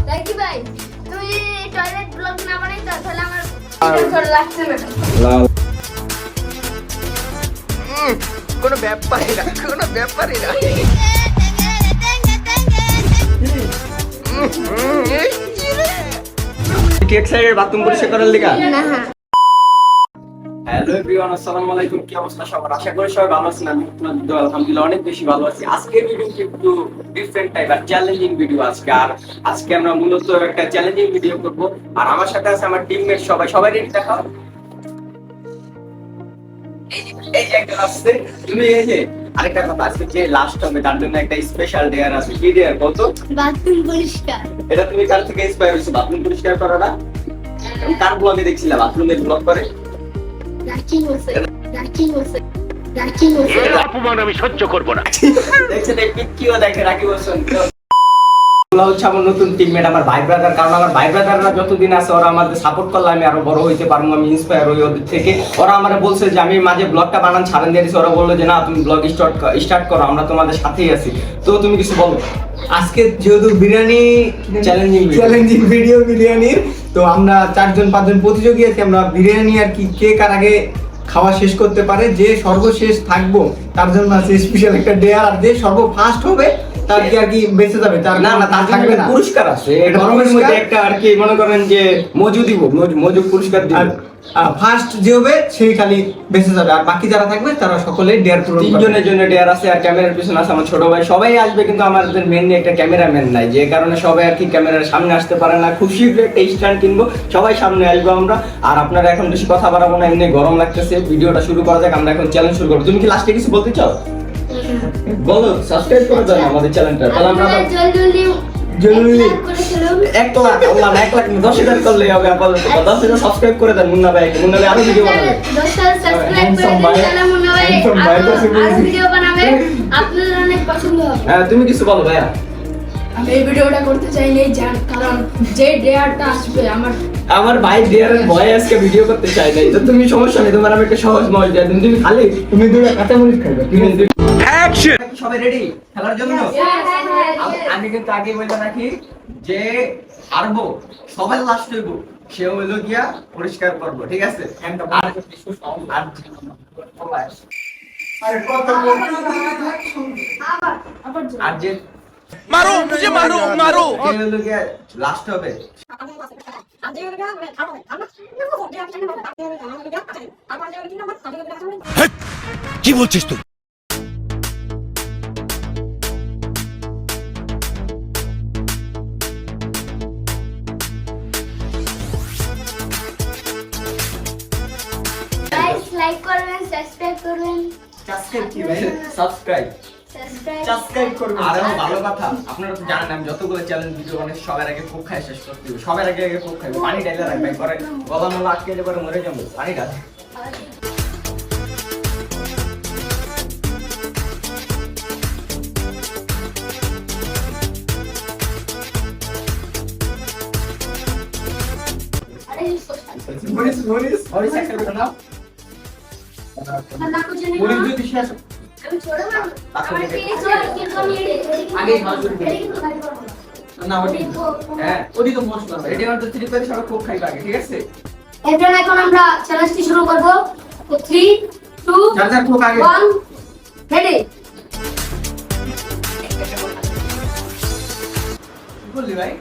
দেখি ভাই তুমি টয়লেট ব্লগ না বানাই তো তাহলে আমার ভালো লাগছে না। কোনো ব্যাপারই না, কোনো ব্যাপারই না। কি এক্সাইটেড বাথরুম পরিষ্কার করার লিগা? না হ্যালো এভরিওয়ান, আসসালামু আলাইকুম। কি অবস্থা সবার? আশা করি সবাই ভালো আছেন। আমি আলহামদুলিল্লাহ অনেক বেশি ভালো আছি। আজকের ভিডিও একটু ডিফারেন্ট টাইপ আর চ্যালেঞ্জিং ভিডিও আজকে আমরা মূলত একটা চ্যালেঞ্জিং ভিডিও করব। আর আমার সাথে আছে আমার টিমমেট সবাই রেডি দেখাও। এই যে একটা আসছে, তুমি এই যে আরেকটা কথা, আজকে যে লাস্ট হবে তার জন্য একটা স্পেশাল ডেয়ার আছে। কি ডেয়ার বলতো? বাথরুম পরিষ্কার। এটা তুমি কার থেকে ইন্সপায়ার হইছো বাথরুম পরিষ্কার করাটা? কার ব্লগে দেখছিলা বাথরুমের ব্লগ করে? রাখি বসে অপমান আমি সহ্য করব না। দেখছেন এই পিকিও দেখে রাখি বলছেন। ওরা হচ্ছে আমার নতুন টিমমেট, আমার ভাই ব্রাদার। কারণ আমার ভাই ব্রাদাররা যতদিন আছে ওরা আমাদের সাপোর্ট করলে আমি আরো বড় হইতে পারবো, আমি ইন্সপায়ার হই ওদের থেকে। ওরা আমার বলছে যে আমি মাঝে ব্লগটা বানান ছাড়েন দিয়েছি, ওরা বললো যে না তুমি ব্লগ স্টার্ট করো, আমরা তোমাদের সাথেই আছি। তো তুমি কিছু বলো। আজকে যেহেতু বিরিয়ানি চ্যালেঞ্জিং ভিডিও বিরিয়ানির, তো আমরা 4-5 প্রতিযোগী আছি। আমরা বিরিয়ানি আর কি কে কার আগে খাওয়া শেষ করতে পারে, যে সর্বশেষ থাকবো তার জন্য আছে স্পেশাল একটা ডেয়ার। আর যে ফার্স্ট হবে তার কি আর কি বেঁচে যাবে, তার না তার থাকবে না, পুরস্কার আছে। এটা গরমের মধ্যে একটা আর কি মনে করেন যে মজু দিব, মজু পুরস্কার দিব। ফার্স্ট যে হবে সেই খালি বেঁচে যাবে, আর বাকি যারা থাকবে তারা সকলে ডেয়ার পূরণ করবে। 3 জনের জন্য ডেয়ার আছে। আর ক্যামেরার পিছনে আছে আমার ছোট ভাই। সবাই আসবে কিন্তু আমাদের মেনলি একটা ক্যামেরাম্যান নাই, যে কারণে সবাই আর কি ক্যামেরার সামনে আসতে পারে না। খুব শীঘ্রই একটা স্ট্যান্ড কিনবো, সবাই সামনে আসবো আমরা। আর আপনারা এখন বেশি কথা বাড়াবো না, এমনি গরম লাগতেছে। ভিডিওটা শুরু করা যাক, আমরা এখন চ্যালেঞ্জ শুরু করবো। তুমি কি লাস্টে কিছু বলতে চাও? বলো, সাবস্ক্রাইব করে দাও আমাদের চ্যানেলটা। তাহলে আমরা জলদি এক লাখ 10,000 করলে হবে। আপাতত 10,000 সাবস্ক্রাইব করে দেন মুন্না ভাই, মুন্না ভাই আরো ভিডিও বানাবে। 10,000 সাবস্ক্রাইব করে দিন, তাহলে মুন্না ভাই আরো ভিডিও বানাবে, আপনাদের অনেক পছন্দ হবে। হ্যাঁ তুমি কিছু বলো ভাইয়া। আমি এই ভিডিওটা করতে চাইলেই জান, কারণ যে ডেয়ারটা আসবে আমার ভাই ডিয়ারের ভয় আজকে ভিডিও করতে চাই নাই। তো তুমি সমস্যা নেই, তোমার আমি একটা সহজ মজ দেয়। তুমি খালি তুমি দুটো কাঁচামরিচ খাবে। অ্যাকশন। সবাই রেডি খেলার জন্য? আমি কিন্তু আগে বললাম নাকি যে হারবো সবাই লাস্ট হইব, সে হইলো গিয়া পরিষ্কার করবো, ঠিক আছে? আর যে মারো মুঝে মারো মারো। সে হইলো গিয়া লাস্ট হবে। কি বলছিস তুই? গাইস লাইক করবেন, সাবস্ক্রাইব করবেন। সাবস্ক্রাইব করবেন। আর ভালো কথা, আপনারা তো জানেন আমি যতগুলো চ্যালেঞ্জ ভিডিও বানাই সবার আগে কোক খাই শেষ করতে হবে। সবার আগে কোক খাইবো, পানি ঢাইলা রাখবেন, পরে গলা মলা আটকে গেলে পরে মরে যাবো। পানি ঢাল। মরিচ একটা করে নাও। মরিচ যদি শেষ আমি ছোট মানুষ, আমার পেটে ছোট কিন্তু আমি আগে খাওয়া শুরু করি। না ওটি হ্যাঁ ওটি তো মশলা রেডি অন 2 3 করে সবাই কোক খাইবা আগে, ঠিক আছে? এরপর এখন আমরা চ্যালেঞ্জটি শুরু করব। তো 3 2 যার কোক আগে 1 রেডি। বললি ভাই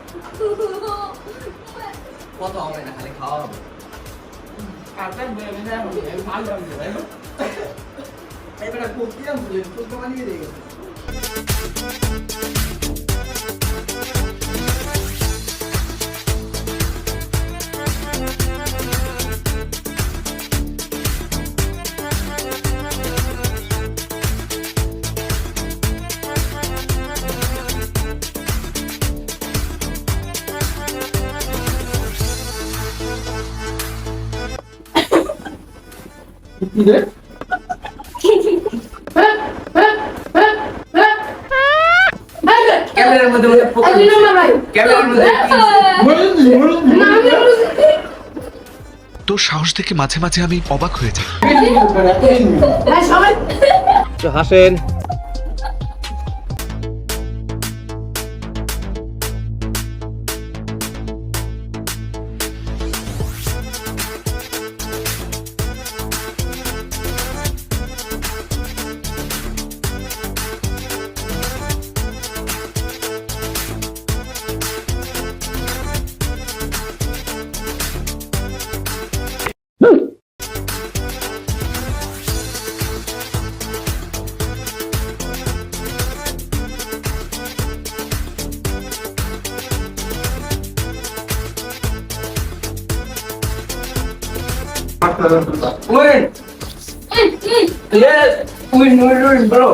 কত হবে না, খালি খাওয়া হবে। কাটার বেরে না হবে, ভালো লাগবে ভাই। এবারে কোক কি আনছো? কোক তো বানিয়ে দিয়ে গেছে। কি রে? ক্যামেরার মধ্যে ক্যামেরার মধ্যে তোর সাহস দেখে মাঝে মাঝে আমি অবাক হয়ে যাই। হাসেন। Win. Yes. Win, bro.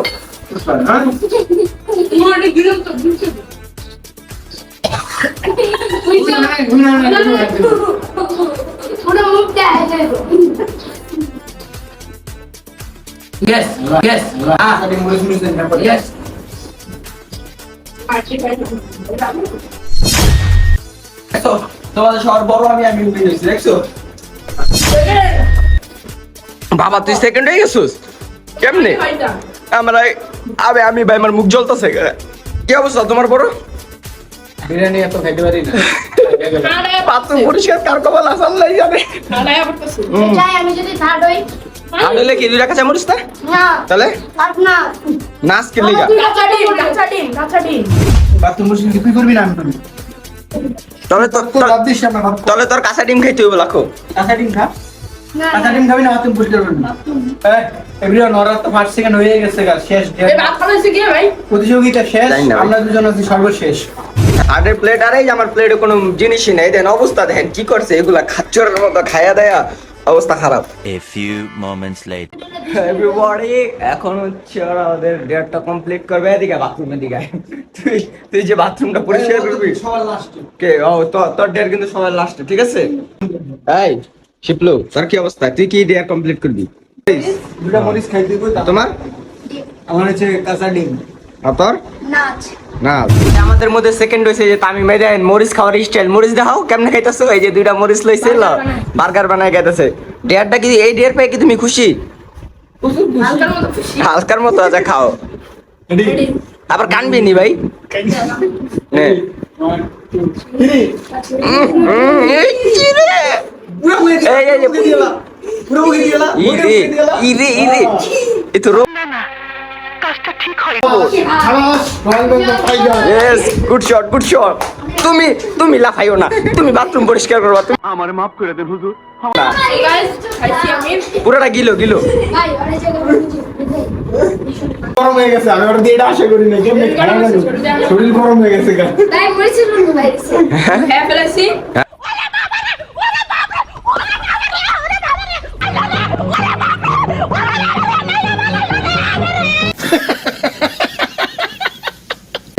পুরো মুখটা Yes. Yes. Yes. দেখো, তোমাদের সবার বড় আমি উঠে গেছি দেখছো বাবা তুই সেকেন্ড হয়ে গেছিস কেমনে আমরা আমি ভাই আমার মুখ জ্বলতেছে কি অবস্থা তোমার বড় বিরিয়ানি এত খাইতে পারি না পাত্র পরিষ্কার কার কপাল আসাল্লাই জানে চাই আমি যদি থার্ড হই আড়লে কি 2 টাকা চামড়িস না না তাহলে আর না নাচ কে লিগা বাথরুম বসে কি করবি না আমি করবি তাহলে তো তো বাদ দিস আমরা ভাত তাহলে তোর কাঁচা ডিম খাইতে হবে লাখো কাঁচা ডিম খা না কাঁচা ডিম খাবি না বাথরুম পরিষ্কার করবি এভরিওয়ান ওরা তো ফার্স্ট সেকেন্ড হয়ে গেছে গা শেষ প্রতিযোগিতা শেষ জানি না ভাই। আমরা দুজন আছি সর্বশেষ আরের প্লেট আর এই যে আমার প্লেটে কোনো জিনিসই নেই দেন অবস্থা দেখেন কি করছে এগুলা খাচ্চরের মতো খায়া দেয়া অবস্থা খারাপ A few moments later. Everybody এখন হচ্ছে ওরা ওদের ডেটটা কমপ্লিট করবে এদিকে বাথরুমের দিকে আয়। তুই তুই যে বাথরুমটা পরিষ্কার করবি সবার লাস্টে কে ও তোর ডেট কিন্তু সবার লাস্টে ঠিক আছে এই শিপলু তোর কি অবস্থা তুই কি ডেট কমপ্লিট করবি দুটা মরিচ খাইতে কই তোমার আমার হচ্ছে কাঁচা ডিম আর তোর নাচ না আমাদের মধ্যে সেকেন্ড হইছে যে তামিম ভাই দেন মরিচ খাওয়ার স্টাইল মরিচ দেখাও কেমনে খাইতেছো এই যে 2টা মরিচ লইছে বার্গার বানায় খাইতেছে ডেয়ারটা কি এই ডেয়ার পেয়ে কি তুমি খুশি হালকার মতো আচ্ছা খাও আবার কানবি নি ভাই নে এই চিরে পুরো মুখে দিলা পুরো মুখে দিলা ইরে এতো রো খালাস royal Bengal tiger yes good shot তুমি লাফাইও না তুমি বাথরুম পরিষ্কার করবা তুমি আমারে মাফ করে দেন হুজুর পুরোটা গিলো ভাই আরে যে গরম হয়ে গেছে আমি ওর দিয়ে এটা আশা করি না কেমনে খারাপ লাগে শরীর গরম হয়ে গেছে গা ভাই মরিছিল না ভাই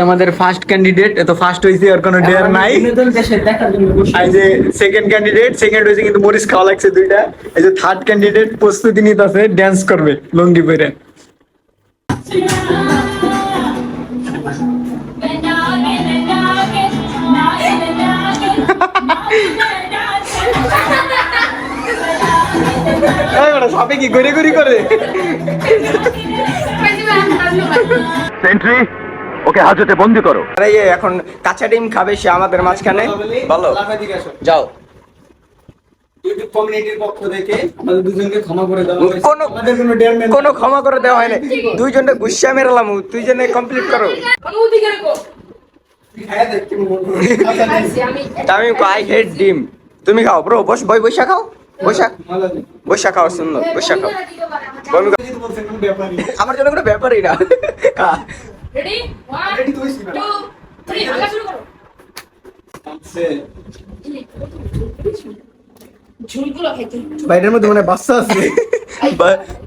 আমাদের ফার্স্ট ক্যান্ডিডেট এত ফার্স্ট হইছে আর কোনো ডেয়ার নাই এই যে সেকেন্ড ক্যান্ডিডেট সেকেন্ড হইছে কিন্তু মরিচ খাওয়া লাগছে 2টা এই যে থার্ড ক্যান্ডিডেট প্রস্তুতি নিতেছে ডান্স করবে লুঙ্গি পরে এই বড় সাপে কি গড়ি করে সেন্ট্রি ওকে হাজতে বন্দি করো আরে এই এখন কাঁচা ডিম খাবে সে আমাদের মাঝখানে বলো যাও ইউটিউব কমিউনিটির পক্ষ থেকে আমাদের দুজনকে ক্ষমা করে দেওয়া হয়েছে কোনো আমাদের কোনো ডেয়ার ম্যান কোনো ক্ষমা করে দেওয়া হয় না দুইজনটা গুচ্ছা মেরালাম তুই জেনে কমপ্লিট করো খায়া দেখ কি বলবো আমি আই হেট ডিম তুমি খাও ব্রো বৈশা খাও বৈশা খাও সুন্দর বৈশা খাও বমি করো। বলছেন কোনো ব্যাপারই আমার জন্য কোনো ব্যাপারই না খা। রেডি 1 রেডি তো হইছি না 2 3 আগে শুরু করো আচ্ছা ঝুলগুলো খাইতে বাইরের মধ্যে মানে বাচ্চা আছে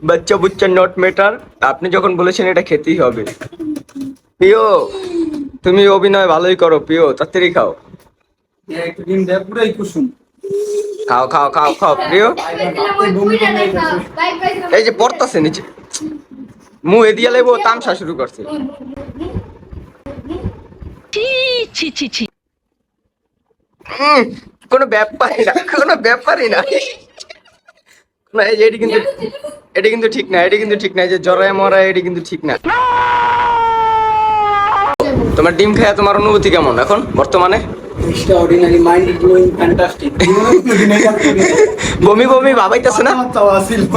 বাচ্চা বুচ্চা নট ম্যাটার আপনি যখন বলেছেন এটা খেতেই হবে প্রিয় তুমি অভিনয় ভালোই করো প্রিয় তাড়াতাড়ি খাও একটু ডিম দেয় পুরাই কুসুম খাও প্রিয় এই যে পড়তাছে নিচে মুহে দিয়া লেবো তামসা শুরু করছে কোনো ব্যাপারই না না এই যে এটি কিন্তু ঠিক না এই যে জরায় মরা এটি কিন্তু ঠিক না তোমার ডিম খায় তোমার অনুভূতি কেমন এখন বর্তমানে এক্সট্রাঅর্ডিনারি মাইন্ড ব্লোয়িং ফ্যান্টাস্টিক বমি ভাবাইতেছে না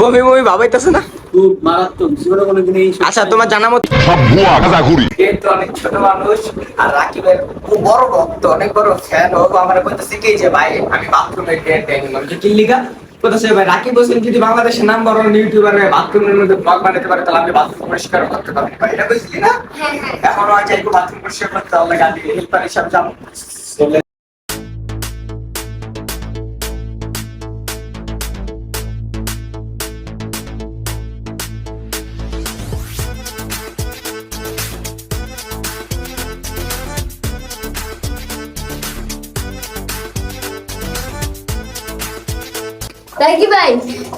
বমি ভাবাইতেছে না খুব মারাত্মক জীবনে কোনোদিন এই আচ্ছা তোমার জানা মতো সব ভুয়া গাঁজাখুরি তো অনেক ছোট মানুষ আর রাকিবের খুব বড় ভক্ত অনেক বড় ফ্যান ও আমার কইতেছে কি যে ভাই আমি বাথরুমে ডেট দেই না যে কি লিগা কইতেছে ভাই রাকিব হোসেন যদি বাংলাদেশের নাম্বার 1 ইউটিউবার হয়ে বাথরুমের মধ্যে ব্লগ বানাতে পারে তাহলে আমি বাথরুম পরিষ্কার করতে পারি ভাই এটা বুঝলি না এখন আর যাইবো বাথরুম পরিষ্কার করতে হবে গাড়ি হেল্পার হিসাবে যাবো তাই কি ভাই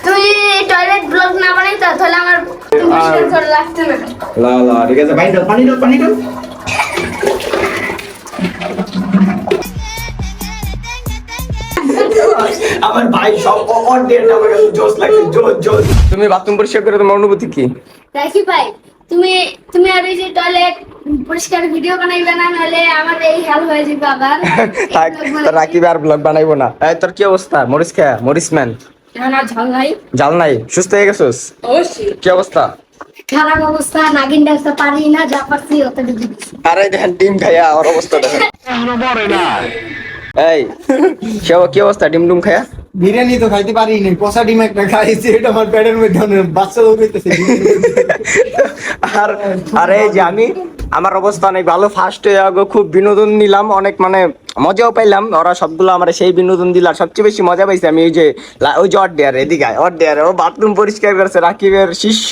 তুমি টয়লেট ব্লগ না বানাইতা তাহলে আমার পরিষ্কার করে লাগতো না। লা লা ঠিক আছে ভাই দাও পানি দাও আমার ভাই সব অন ডেটা আমার কাছে জোস লাগছে জোস। তুমি বাথরুম পরিষ্কার করে তোমার অনুভূতি কি? তাই কি ভাই তুমি আর এই যে টয়লেট পরিষ্কার ভিডিও বানাইবে না নাহলে আমার এই হাল হয়ে যাবে আবার। তোর রাকিব আর ব্লগ বানাইবো না। এই তোর কি অবস্থা? মরিচ খায়া মরিচ ম্যান না ঝাল নাই জাল নাই সুস্থ হয়ে গেছিস? অবশ্যই কি অবস্থা? খারাপ অবস্থা নাগিন ডাকতে পারি না যা পারছি ওটা দিদি। আরে দেখেন ডিম খায়া আর অবস্থা দেখেন। এই কি অবস্থা ডিম ডুম খায়া? বিরিয়ানি তো খাইতে পারি নাই, পচা ডিম একটা খাইছি, এটা আমার পেটের মধ্যে অনেক বাচ্চা দৌড়াইতেছে। আর এই যে আমার অবস্থা অনেক ভালো। ফার্স্ট খুব বিনোদন নিলাম, অনেক মানে মজাও পাইলাম। ওরা সবগুলো আমার সেই বিনোদন দিল। আর সবচেয়ে বেশি মজা পাইছি আমি ওই যে অড্ডেয়ার এদিকে অড্ডেয়ার ও বাথরুম পরিষ্কার করেছে রাকিবের শিষ্য।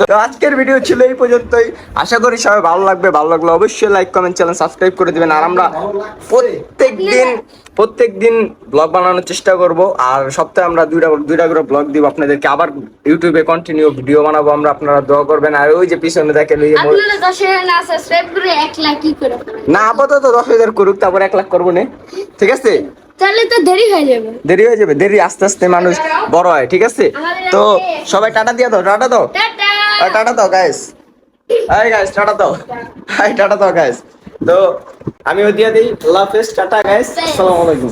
তো আজকের ভিডিও ছিল এই পর্যন্তই। আশা করি সবাই ভালো লাগবে। ভালো লাগলে অবশ্যই লাইক কমেন্ট চ্যানেল সাবস্ক্রাইব করে দিবেন। আর আমরা প্রত্যেক দিন ব্লগ বানানোর চেষ্টা করব। আর সপ্তাহে আমরা দুইটা করে ব্লগ দিব আপনাদেরকে। আবার ইউটিউবে কন্টিনিউ ভিডিও বানাবো আমরা, আপনারা দোয়া করবেন। আর ওই যে পিছনে দেখেন ওই যে আপনারা 10,000 না সাবস্ক্রাইব করে 1 লাখ কি করে করবেন? না আপাতত 10,000 করুক, তারপর 1 লাখ করবো না, ঠিক আছে? তাহলে তো দেরি হয়ে যাবে। দেরি আস্তে আস্তে মানুষ বড় হয়, ঠিক আছে? তো সবাই টাটা দিয়ে দাও, টাটা দাও, টাটা। টাটা দাও গাইস। হাই গাইস টাটা দাও, হাই টাটা দাও গাইস। তো আমিও দিয়ে দিই। আল্লাহ হাফেজ, টাটা গাইস, আসসালামু আলাইকুম।